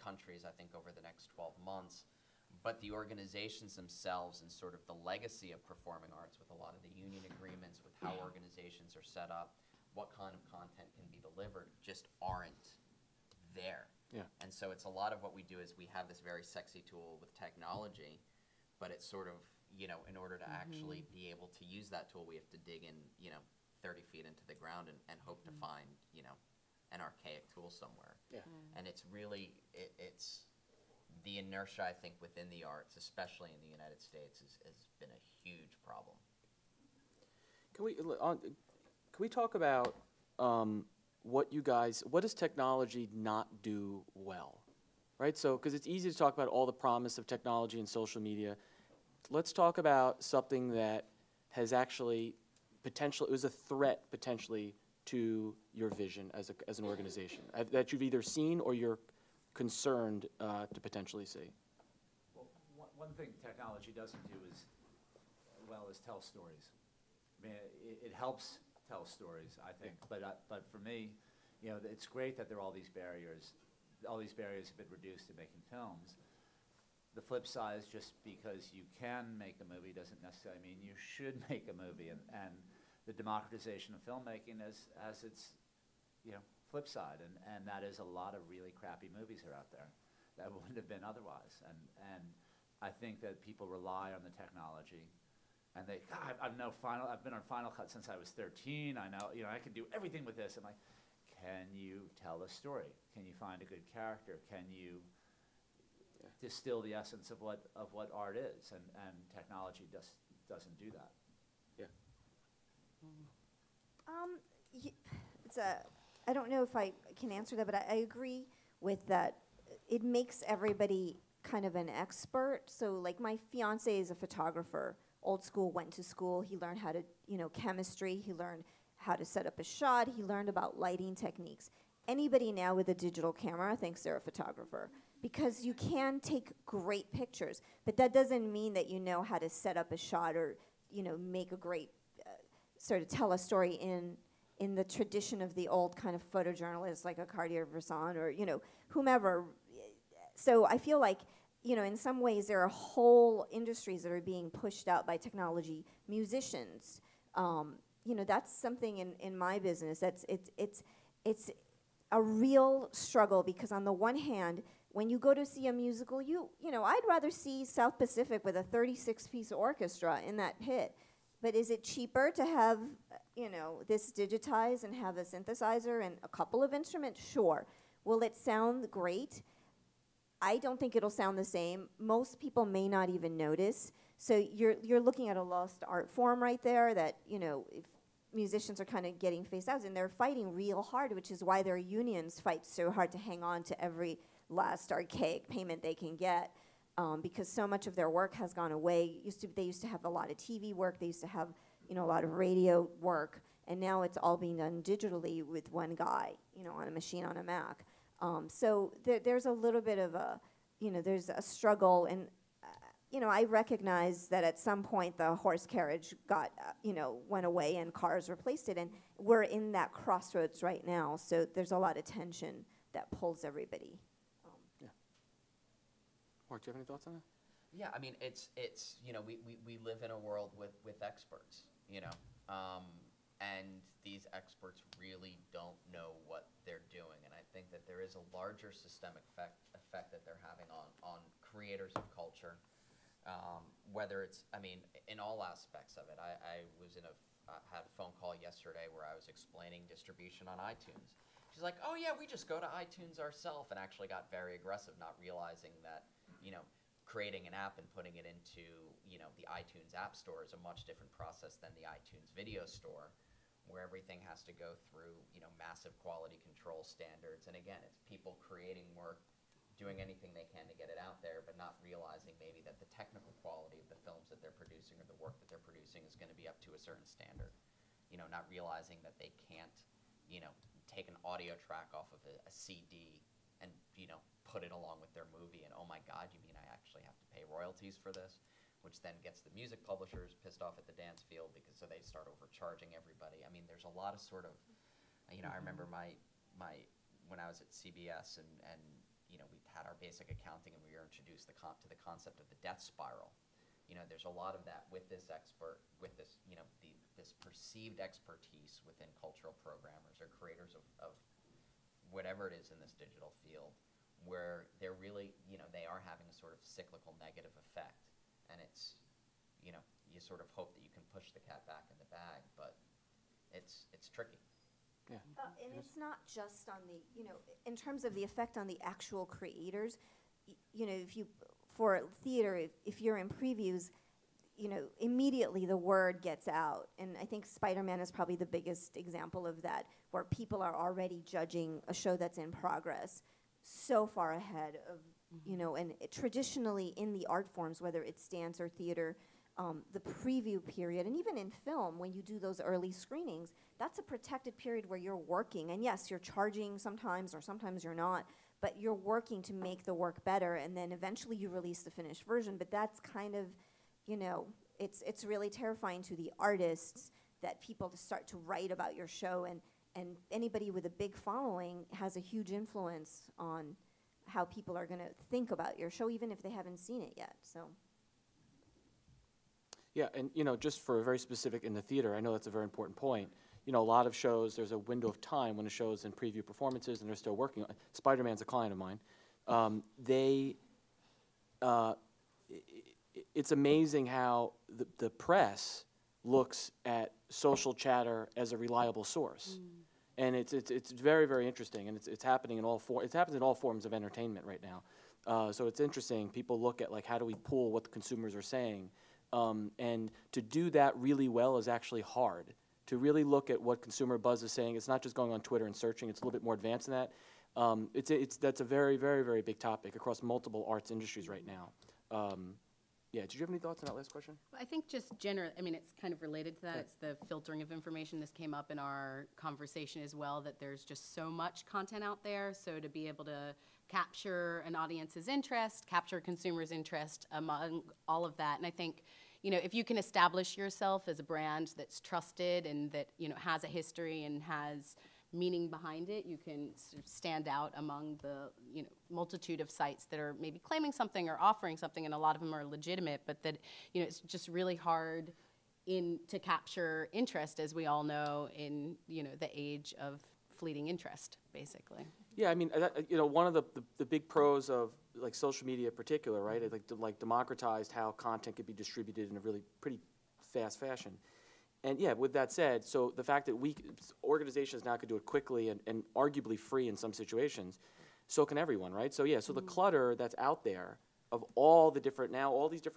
countries, I think, over the next 12 months. But the organizations themselves and sort of the legacy of performing arts, with a lot of the union agreements, with how organizations are set up, what kind of content can be delivered, just aren't there. Yeah. And so it's a lot of what we do is we have this very sexy tool with technology, but it's sort of, you know, in order to actually be able to use that tool, we have to dig in, you know, 30 feet into the ground and hope to find, you know, an archaic tool somewhere. Yeah. And it's really, it's the inertia, I think, within the arts, especially in the United States, has been a huge problem. Can we talk about what does technology not do well, right? So, because it's easy to talk about all the promise of technology and social media. Let's talk about something that has actually it was a threat potentially to your vision as an organization, that you've either seen or you're concerned to potentially see? Well, one thing technology doesn't do is tell stories. I mean, it helps tell stories, I think. But for me, you know, it's great that there are all these barriers. All these barriers have been reduced to making films. The flip side is just because you can make a movie doesn't necessarily mean you should make a movie. And the democratization of filmmaking has its, you know, flip side, and that is a lot of really crappy movies are out there that wouldn't have been otherwise. And I think that people rely on the technology, and they, God, I've been on Final Cut since I was 13. I know, you know, I can do everything with this. I'm like, can you tell a story? Can you find a good character? Can you distill the essence of what art is? And technology just doesn't do that. Yeah. I don't know if I can answer that, but I agree with that. It makes everybody kind of an expert. So, like, my fiance is a photographer. Old school, went to school. He learned how to, you know, chemistry. He learned how to set up a shot. He learned about lighting techniques. Anybody now with a digital camera thinks they're a photographer because you can take great pictures, but that doesn't mean that you know how to set up a shot or, you know, make a great, sort of tell a story in the tradition of the old kind of photojournalist, like a Cartier-Bresson or, you know, whomever. So I feel like, you know, in some ways there are whole industries that are being pushed out by technology. Musicians, you know, that's something in my business. It's a real struggle because on the one hand, when you go to see a musical, you know, I'd rather see South Pacific with a 36-piece orchestra in that pit But is it cheaper to have, this digitized and have a synthesizer and a couple of instruments? Sure. Will it sound great? I don't think it'll sound the same. Most people may not even notice. So you're looking at a lost art form right there that, if musicians are kind of getting phased out, and they're fighting real hard, which is why their unions fight so hard to hang on to every last archaic payment they can get, because so much of their work has gone away. They used to have a lot of TV work. They used to have, a lot of radio work, and now it's all being done digitally with one guy, on a machine on a Mac. So there's a little bit of a, there's a struggle, and I recognize that at some point the horse carriage went away and cars replaced it, and we're in that crossroads right now. So there's a lot of tension that pulls everybody. Mark, do you have any thoughts on that? Yeah, I mean, it's we live in a world with experts, and these experts really don't know what they're doing, and I think that there is a larger systemic effect that they're having on creators of culture, whether it's, in all aspects of it. I was had a phone call yesterday where I was explaining distribution on iTunes. She's like, oh yeah, we just go to iTunes ourselves, and actually got very aggressive, not realizing that, creating an app and putting it into, the iTunes App Store is a much different process than the iTunes Video Store, where everything has to go through, massive quality control standards. And again, it's people creating work, doing anything they can to get it out there, but not realizing maybe that the technical quality of the films that they're producing or the work that they're producing is going to be up to a certain standard. Not realizing that they can't, take an audio track off of a CD and, put it along with their movie, and oh my God, you mean I actually have to pay royalties for this? Which then gets the music publishers pissed off at the dance field, because so they start overcharging everybody. I mean, there's a lot of sort of, I remember my when I was at CBS and we had our basic accounting, and we were introduced to the concept of the death spiral. There's a lot of that with this this perceived expertise within cultural programmers or creators of whatever it is in this digital field, where they're really, they are having a sort of cyclical negative effect. And it's, you sort of hope that you can push the cat back in the bag, but it's tricky. Yeah. And it's not just on the, in terms of the effect on the actual creators, for theater, if you're in previews, immediately the word gets out. And I think SpiderMan is probably the biggest example of that, where people are already judging a show that's in progress so far ahead of, and traditionally in the art forms, whether it's dance or theater, the preview period, and even in film, when you do those early screenings, that's a protected period where you're working. And yes, you're charging sometimes, or sometimes you're not, but you're working to make the work better, and then eventually you release the finished version. But that's kind of, it's really terrifying to the artists that people start to write about your show, and anybody with a big following has a huge influence on how people are going to think about your show, even if they haven't seen it yet. So. Yeah, and just for a very specific in the theater, I know that's a very important point. A lot of shows, there's a window of time when a show is in preview performances and they're still working on. SpiderMan's a client of mine. It's amazing how the press looks at social chatter as a reliable source. And it's very, very interesting, and it's happening in it happens in all forms of entertainment right now. So it's interesting. People look at, like, how do we pull what the consumers are saying, and to do that really well is actually hard. To really look at what consumer buzz is saying, it's not just going on Twitter and searching. It's a little bit more advanced than that. That's a very, very, very big topic across multiple arts industries right now. Yeah, did you have any thoughts on that last question? Well, I think just generally, it's kind of related to that. It's the filtering of information. This came up in our conversation as well, that there's just so much content out there. So to be able to capture an audience's interest, capture consumers' interest among all of that. And I think, if you can establish yourself as a brand that's trusted and that, has a history and has meaning behind it, you can sort of stand out among the multitude of sites that are maybe claiming something or offering something, and a lot of them are legitimate, but that it's just really hard to capture interest, as we all know, in the age of fleeting interest, basically. Yeah, one of the big pros of, like, social media in particular, right? It like democratized how content could be distributed in a really pretty fast fashion. And yeah, with that said, so the fact that organizations now could do it quickly and arguably free in some situations, so can everyone, right? So yeah, so the clutter that's out there of all these different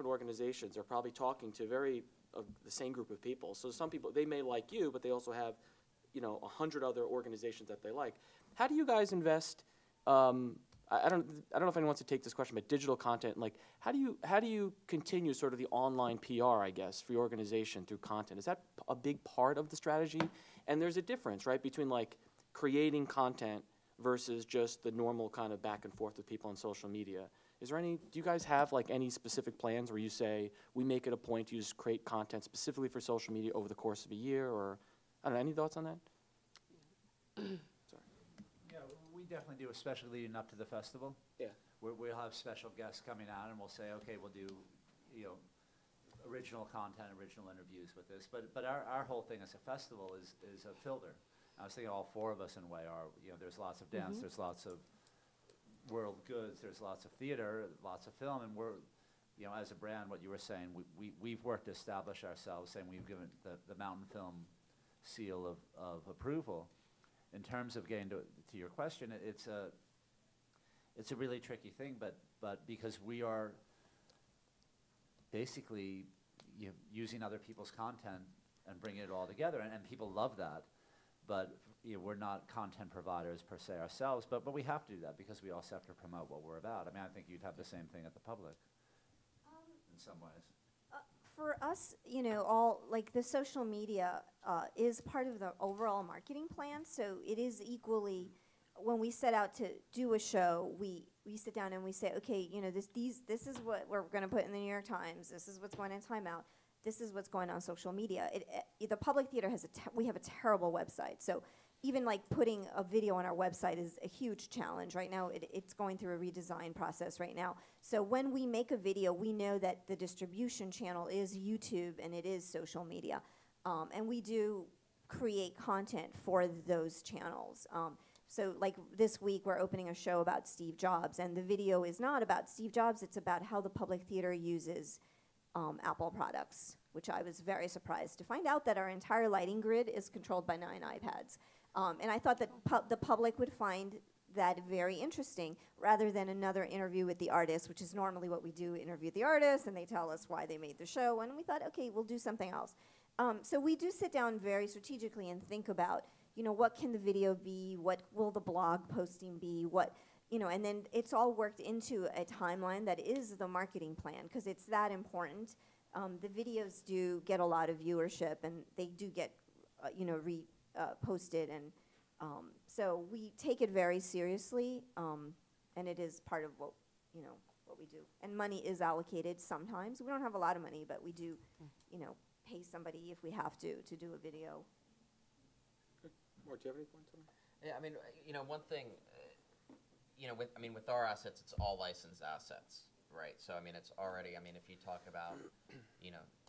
organizations are probably talking to the same group of people. So some people, they may like you, but they also have, 100 other organizations that they like. How do you guys invest, I don't know if anyone wants to take this question, but digital content, like how do you continue sort of the online PR, I guess, for your organization through content? Is that a big part of the strategy? And there's a difference, right, between like creating content versus just the normal kind of back and forth with people on social media. Do you guys have like any specific plans where you say, we make it a point to just create content specifically for social media over the course of a year, or, I don't know, any thoughts on that? Sorry. Yeah, we definitely do, especially leading up to the festival. Yeah. We'll have special guests coming out, and we'll say, okay, we'll do, original content, original interviews with this. But our whole thing as a festival is a filter. I was thinking all four of us in a way are, there's lots of dance, there's lots of world goods, there's lots of theater, lots of film, and we're, as a brand, what you were saying, we've worked to establish ourselves, saying we've given the Mountainfilm seal of approval. In terms of getting to your question, it's a really tricky thing, but because we are basically using other people's content and bringing it all together, and people love that. But we're not content providers per se ourselves, but we have to do that because we also have to promote what we're about. I mean, I think you'd have the same thing at the public in some ways. For us, all like the social media is part of the overall marketing plan. So it is equally, when we set out to do a show, we sit down and we say, okay, this is what we're going to put in the New York Times. This is what's going in Time Out. This is what's going on social media. The Public Theater we have a terrible website. So even like putting a video on our website is a huge challenge. Right now, it's going through a redesign process right now. So when we make a video, we know that the distribution channel is YouTube and it is social media. And we do create content for those channels. So like this week, we're opening a show about Steve Jobs, and the video is not about Steve Jobs, it's about how the Public Theater uses Apple products, which I was very surprised to find out that our entire lighting grid is controlled by 9 iPads. And I thought that the public would find that very interesting, rather than another interview with the artist, which is normally what we do, interview the artist, and they tell us why they made the show, and we thought, okay, we'll do something else. So we do sit down very strategically and think about, what can the video be, what will the blog posting be, and then it's all worked into a timeline that is the marketing plan, because it's that important. The videos do get a lot of viewership, and they do get, posted, and so we take it very seriously, and it is part of what we do. And money is allocated sometimes. We don't have a lot of money, but we do, pay somebody if we have to do a video. Mark, do you have any points on that? Yeah, I mean, one thing, with our assets, it's all licensed assets, right? So, I mean, it's already, if you talk about,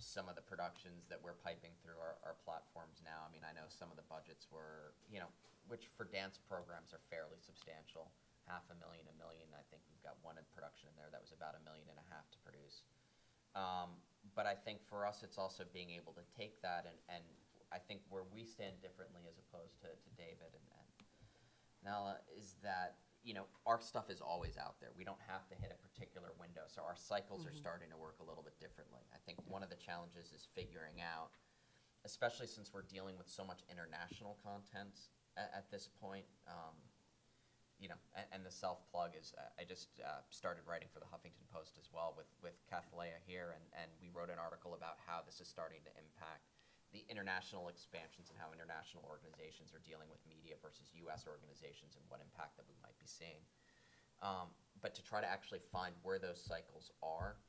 some of the productions that we're piping through our platforms now, I know some of the budgets were, which for dance programs are fairly substantial, $500,000, $1 million. I think we've got one in production in there that was about $1.5 million to produce. But I think for us, it's also being able to take that and I think where we stand differently as opposed to David and Nella is that, our stuff is always out there. We don't have to hit a particular window. So our cycles are starting to work a little bit differently. I think one of the challenges is figuring out, especially since we're dealing with so much international content at this point, and the self-plug is, I just started writing for the Huffington Post as well with Kathleen here, and we wrote an article about how this is starting to impact the international expansions and how international organizations are dealing with media versus U.S. organizations and what impact that we might be seeing. But to try to actually find where those cycles are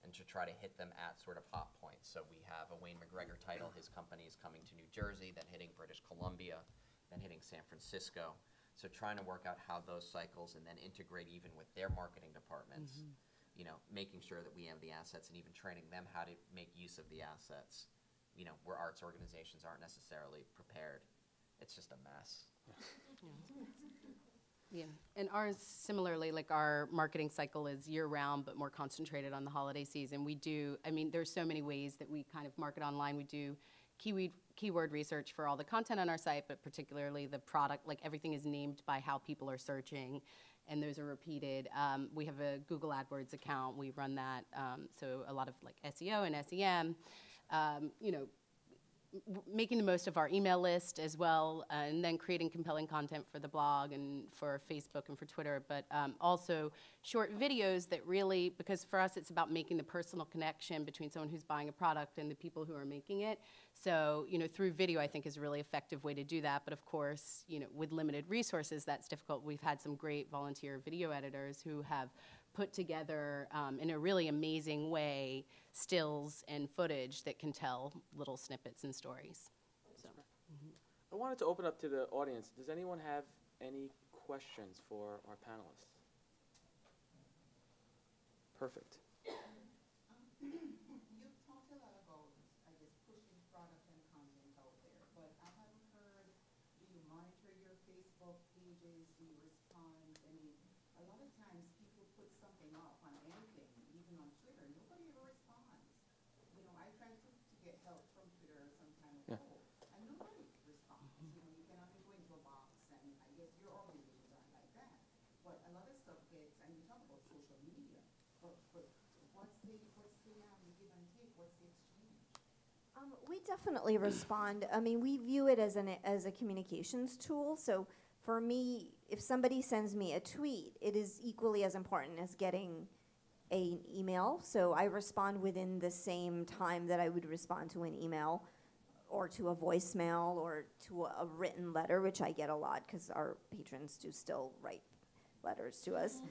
and to try to hit them at sort of hot points. So we have a Wayne McGregor title. His company is coming to New Jersey, then hitting British Columbia, then hitting San Francisco. So trying to work out how those cycles and then integrate even with their marketing departments, making sure that we have the assets and even training them how to make use of the assets. Where arts organizations aren't necessarily prepared. It's just a mess. Yeah, and ours similarly, like our marketing cycle is year-round, but more concentrated on the holiday season. We do, I mean, there's so many ways that we kind of market online. We do keyword research for all the content on our site, but particularly the product, like everything is named by how people are searching, and those are repeated. We have a Google AdWords account. We run that, so a lot of like SEO and SEM, you know, making the most of our email list as well, and then creating compelling content for the blog and for Facebook and for Twitter, but also short videos that really, because for us it's about making the personal connection between someone who's buying a product and the people who are making it. So, you know, through video I think is a really effective way to do that, but of course, you know, with limited resources that's difficult. We've had some great volunteer video editors who have put together in a really amazing way stills and footage that can tell little snippets and stories. So, I wanted to open up to the audience. Does anyone have any questions for our panelists? Perfect. You've talked a lot about, I guess, pushing product and content out there, but I haven't heard, do you monitor your Facebook pages, do you respond? I mean, a lot of times people put something up on anything, even on Twitter, nobody ever responds. You know, I tried to get help from Twitter some time ago, and nobody responds. You know, you can only go into a box, and I guess your organizations aren't like that. But a lot of stuff gets, and you talk about social media, but what's the give and take, what's the exchange? We definitely respond. I mean, we view it as a communications tool. So for me, if somebody sends me a tweet, it is equally as important as getting an email. So I respond within the same time that I would respond to an email or to a voicemail or to a written letter, which I get a lot because our patrons do still write letters to us.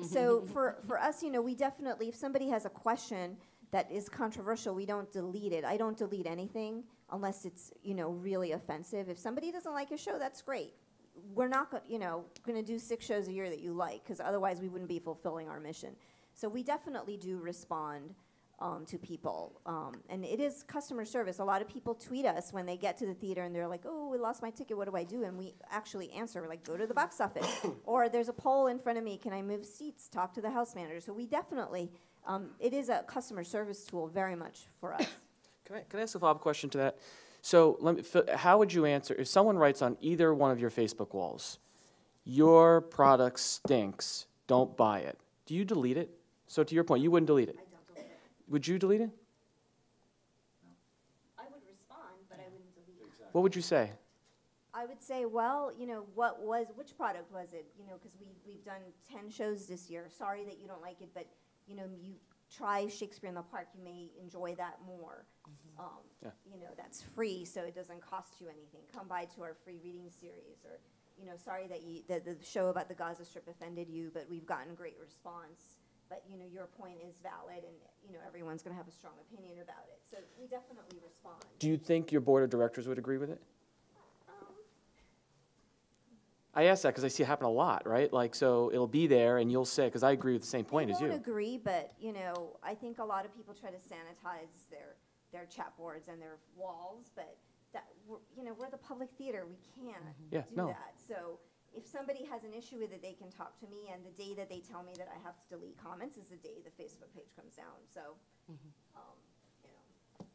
So for us, you know, we definitely, if somebody has a question that is controversial, we don't delete it. I don't delete anything unless it's, you know, really offensive. If somebody doesn't like a show, that's great. We're not going to do 6 shows a year that you like, because otherwise we wouldn't be fulfilling our mission. So we definitely do respond to people. And it is customer service. A lot of people tweet us when they get to the theater and they're like, oh, we lost my ticket, what do I do? And we actually answer, we're like, go to the box office. Or there's a poll in front of me, can I move seats? Talk to the house manager. So we definitely, it is a customer service tool very much for us. Can I ask a follow-up question to that? So how would you answer, if someone writes on either one of your Facebook walls, your product stinks, don't buy it, do you delete it? So to your point, you wouldn't delete it? I don't delete it. Would you delete it? No. I would respond, but I wouldn't delete it. What would you say? I would say, well, you know, which product was it? You know, because we've done 10 shows this year. Sorry that you don't like it, but, you know, you try Shakespeare in the Park, you may enjoy that more. You know, that's free, so it doesn't cost you anything. Come by to our free reading series, or, you know, sorry that the show about the Gaza Strip offended you, but we've gotten great response. But, you know, your point is valid, and, you know, everyone's going to have a strong opinion about it. So we definitely respond. Do you think your board of directors would agree with it? I ask that because I see it happen a lot, right? Like, so it'll be there, and you'll say, because I agree with the same point as you. I don't agree, but, you know, I think a lot of people try to sanitize their chat boards and their walls, but that, you know, we're the public theater. We can't do that. So if somebody has an issue with it, they can talk to me, and the day that they tell me that I have to delete comments is the day the Facebook page comes down. So, you know.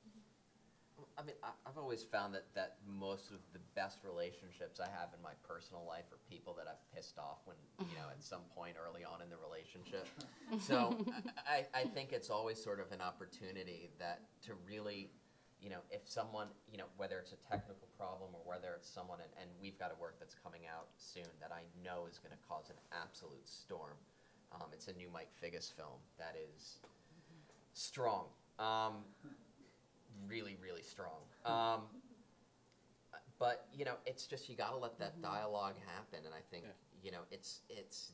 I mean, I've always found that most of the best relationships I have in my personal life are people that I've pissed off when, you know, at some point early on in the relationship. So I think it's always sort of an opportunity that to really, you know, if someone, you know, whether it's a technical problem or whether it's someone, and we've got a work that's coming out soon that I know is going to cause an absolute storm. It's a new Mike Figgis film that is strong. Really, really strong. But, you know, it's just, you got to let that dialogue happen. And I think, you know, it's,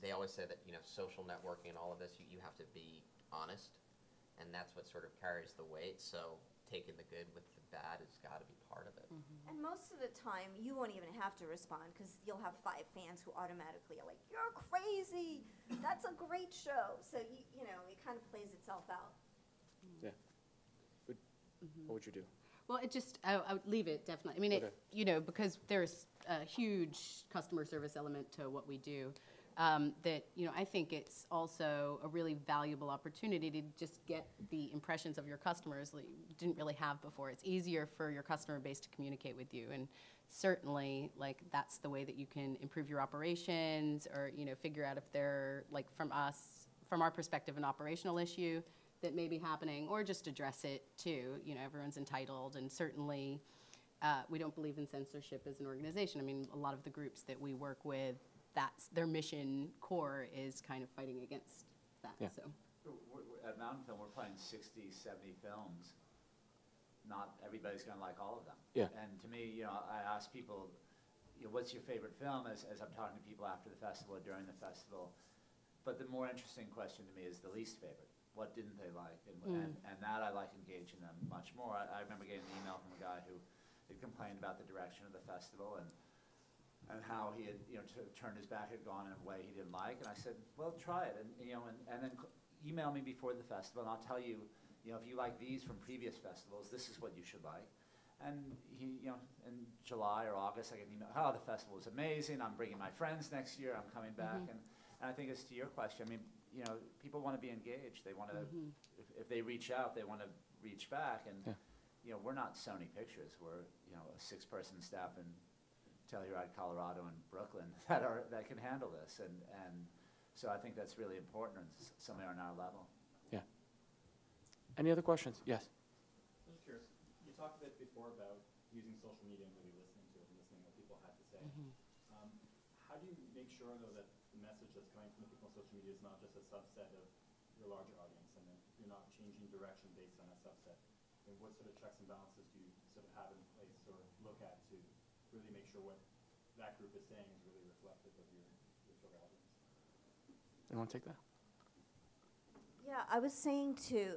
they always say that, you know, social networking and all of this, you have to be honest. And that's what sort of carries the weight. So taking the good with the bad has got to be part of it. And most of the time, you won't even have to respond, because you'll have 5 fans who automatically are like, you're crazy. That's a great show. So, you know, it kind of plays itself out. Yeah. What would you do? Well, I would leave it, definitely. I mean, Okay. you know, because there's a huge customer service element to what we do, that, you know, I think it's also a really valuable opportunity to just get the impressions of your customers that you didn't really have before. It's easier for your customer base to communicate with you, and certainly, like, that's the way that you can improve your operations, or, you know, figure out if they're, like, from our perspective, an operational issue that may be happening, or just address it too. You know, everyone's entitled, and certainly we don't believe in censorship as an organization. I mean, a lot of the groups that we work with, that's their mission core is kind of fighting against that. Yeah. So At Mountainfilm, we're playing 60, 70 films. Not everybody's going to like all of them. Yeah. And to me, you know, I ask people, you know, what's your favorite film as I'm talking to people after the festival or during the festival. But the more interesting question to me is the least favorite. What didn't they like? And that I like engaging them much more. I remember getting an email from a guy who had complained about the direction of the festival and how he had, you know, turned his back, had gone in a way he didn't like. And I said, well, try it. And, you know, and then email me before the festival, and I'll tell you, you know, if you like these from previous festivals, this is what you should like. And he, you know, in July or August, I get an email, oh, the festival was amazing. I'm bringing my friends next year. I'm coming back. And I think it's to your question. I mean, you know, people want to be engaged. They want to, if they reach out, they want to reach back. And, you know, we're not Sony Pictures. We're, you know, a 6-person staff in Telluride, Colorado, and Brooklyn that can handle this. And so I think that's really important, and somebody on our level. Yeah. Any other questions? Yes. I'm just curious. You talked a bit before about using social media and really listening to it and listening to what people have to say. How do you make sure, though, that the message that's coming from the people on social media is not just a subset of your larger audience, and that you're not changing direction based on a subset? And what sort of checks and balances do you sort of have in place or look at to really make sure what that group is saying is really reflective of your sort of audience? You want to take that? Yeah, I was saying to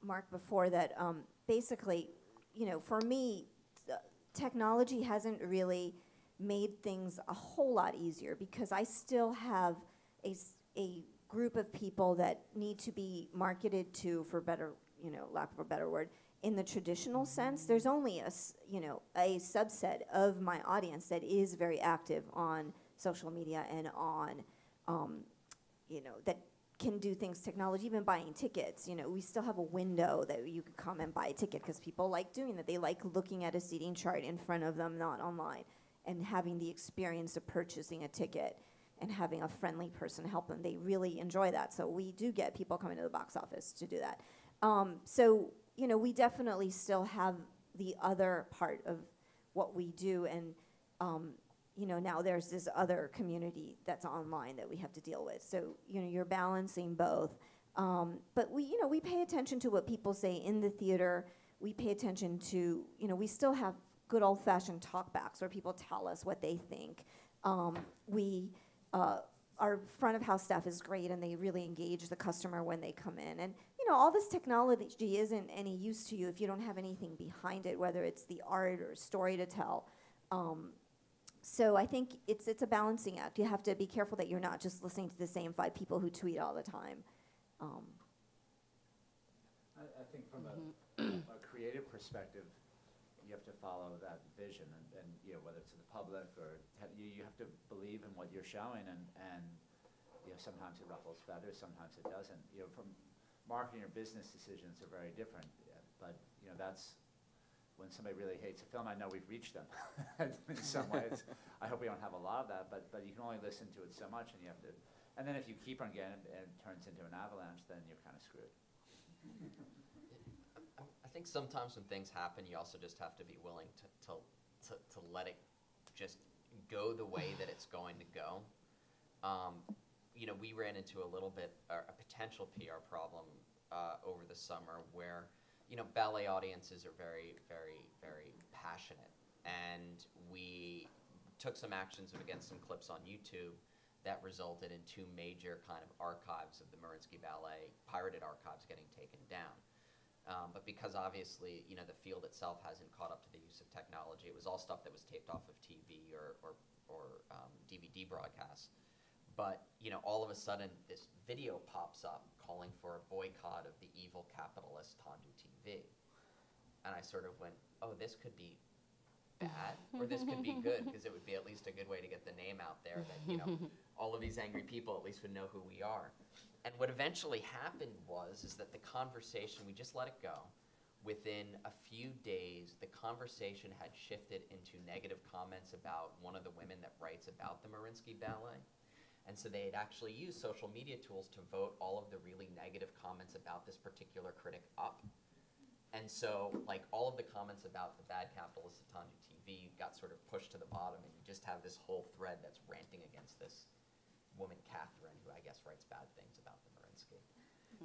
Mark before that basically, you know, for me, technology hasn't really made things a whole lot easier, because I still have a group of people that need to be marketed to, for better, you know, lack of a better word, in the traditional sense. There's only a subset of my audience that is very active on social media and on, you know, that can do things technology, even buying tickets. You know, we still have a window that you could come and buy a ticket, because people like doing that. They like looking at a seating chart in front of them, not online, and having the experience of purchasing a ticket and having a friendly person help them. They really enjoy that. So we do get people coming to the box office to do that. So, you know, we definitely still have the other part of what we do, and you know, now there's this other community that's online that we have to deal with. So, you know, you're balancing both. But we, you know, we pay attention to what people say in the theater. We pay attention to, you know, we still have good old-fashioned talkbacks where people tell us what they think. Our front of house staff is great, and they really engage the customer when they come in. And, you know, all this technology isn't any use to you if you don't have anything behind it, whether it's the art or story to tell. So I think it's a balancing act. You have to be careful that you're not just listening to the same 5 people who tweet all the time. I think from a creative perspective, you have to follow that vision, and you know, whether it's to the public or you have to believe in what you're showing, and you know, sometimes it ruffles feathers, sometimes it doesn't. You know, from marketing or business decisions are very different, but you know, that's when somebody really hates a film. I know we've reached them in some ways. I hope we don't have a lot of that, but you can only listen to it so much, and you have to. And then if you keep on getting it and it turns into an avalanche, then you're kind of screwed. I think sometimes when things happen, you also just have to be willing to let it just go the way that it's going to go. You know, we ran into a potential PR problem over the summer where, you know, ballet audiences are very, very, very passionate, and we took some actions against some clips on YouTube that resulted in 2 major kind of archives of the Mariinsky Ballet, pirated archives, getting taken down. But because obviously, you know, the field itself hasn't caught up to the use of technology, it was all stuff that was taped off of TV or DVD broadcasts. But, you know, all of a sudden, this video pops up calling for a boycott of the evil capitalist TenduTV. and I sort of went, oh, this could be bad, or this could be good, because it would be at least a good way to get the name out there that, you know, all of these angry people at least would know who we are. And what eventually happened is that the conversation, we just let it go. Within a few days, the conversation had shifted into negative comments about one of the women that writes about the Mariinsky Ballet. And so they had actually used social media tools to vote all of the really negative comments about this particular critic up. And so, like, all of the comments about the bad capitalist at TenduTV got sort of pushed to the bottom, and you just have this whole thread that's ranting against this woman, Catherine, who I guess writes bad things about the Mariinsky.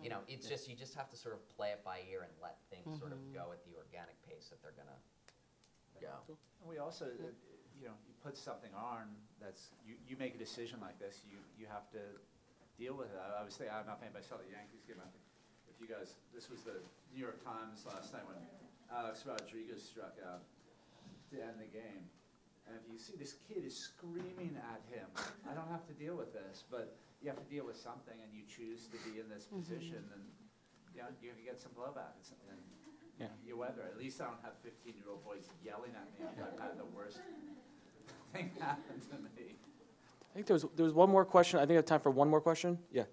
You know, it's just, you just have to sort of play it by ear and let things sort of go at the organic pace that they're gonna go. And we also, you know, you put something on that's, you make a decision like this, you have to deal with it. I was thinking, I'm not a fan, but I saw the Yankees game, I think, if you guys, this was the New York Times last night when Alex Rodriguez struck out to end the game. And if you see this kid is screaming at him, I don't have to deal with this, but you have to deal with something, and you choose to be in this position, and you know, you're gonna get some blowback. And you weather it. At least I don't have 15-year-old boys yelling at me. I've had the worst thing happen to me. I think there's one more question. I think I have time for one more question. Yeah.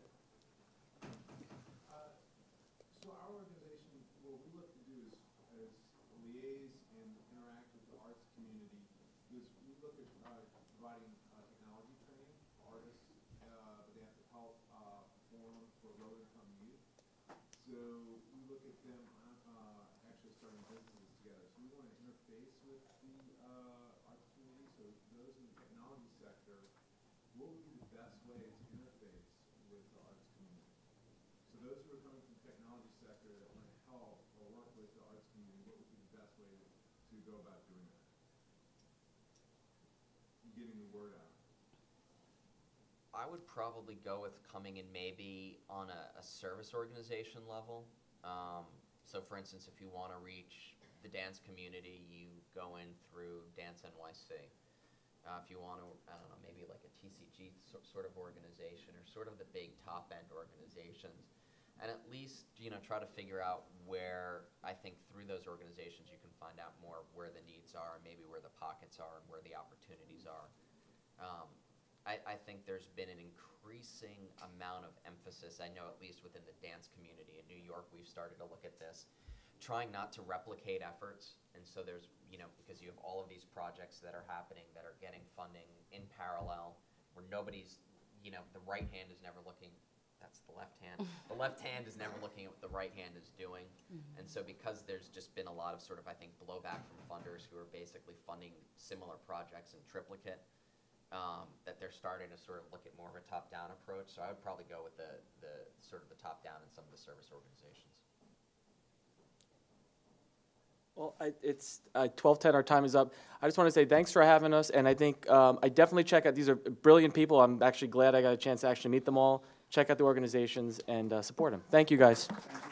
So our organization, what we look to do is liaise and interact with the arts community. We look at providing technology training for artists, but they have to help perform for low-income youth. So we look at them actually starting businesses together. So we want to interface with the arts community. So those in the technology sector, what would be the best way to interface with the arts community? So those who are coming from the technology sector that want to help or work with the arts community, what would be the best way to go about doing that? Getting the word out. I would probably go with coming in maybe on a service organization level. So for instance, if you want to reach the dance community, you go in through Dance NYC. If you want to, I don't know, maybe like a TCG sort of organization, or sort of the big top-end organizations, and at least, you know, try to figure out where, I think through those organizations you can find out more where the needs are, and maybe where the pockets are, and where the opportunities are. I think there's been an increasing amount of emphasis, I know at least within the dance community in New York, we've started to look at this, trying not to replicate efforts. And so there's, you know, because you have all of these projects that are happening that are getting funding in parallel, where nobody's, you know, the right hand is never looking, that's the left hand. The left hand is never looking at what the right hand is doing. And so because there's just been a lot of sort of, I think, blowback from funders who are basically funding similar projects in triplicate, that they're starting to sort of look at more of a top-down approach. So I would probably go with the sort of the top-down in some of the service organizations. Well, it's 12:10. Our time is up. I just want to say thanks for having us, and I think I definitely check out. These are brilliant people. I'm actually glad I got a chance to actually meet them all. Check out the organizations and support them. Thank you, guys. Thank you.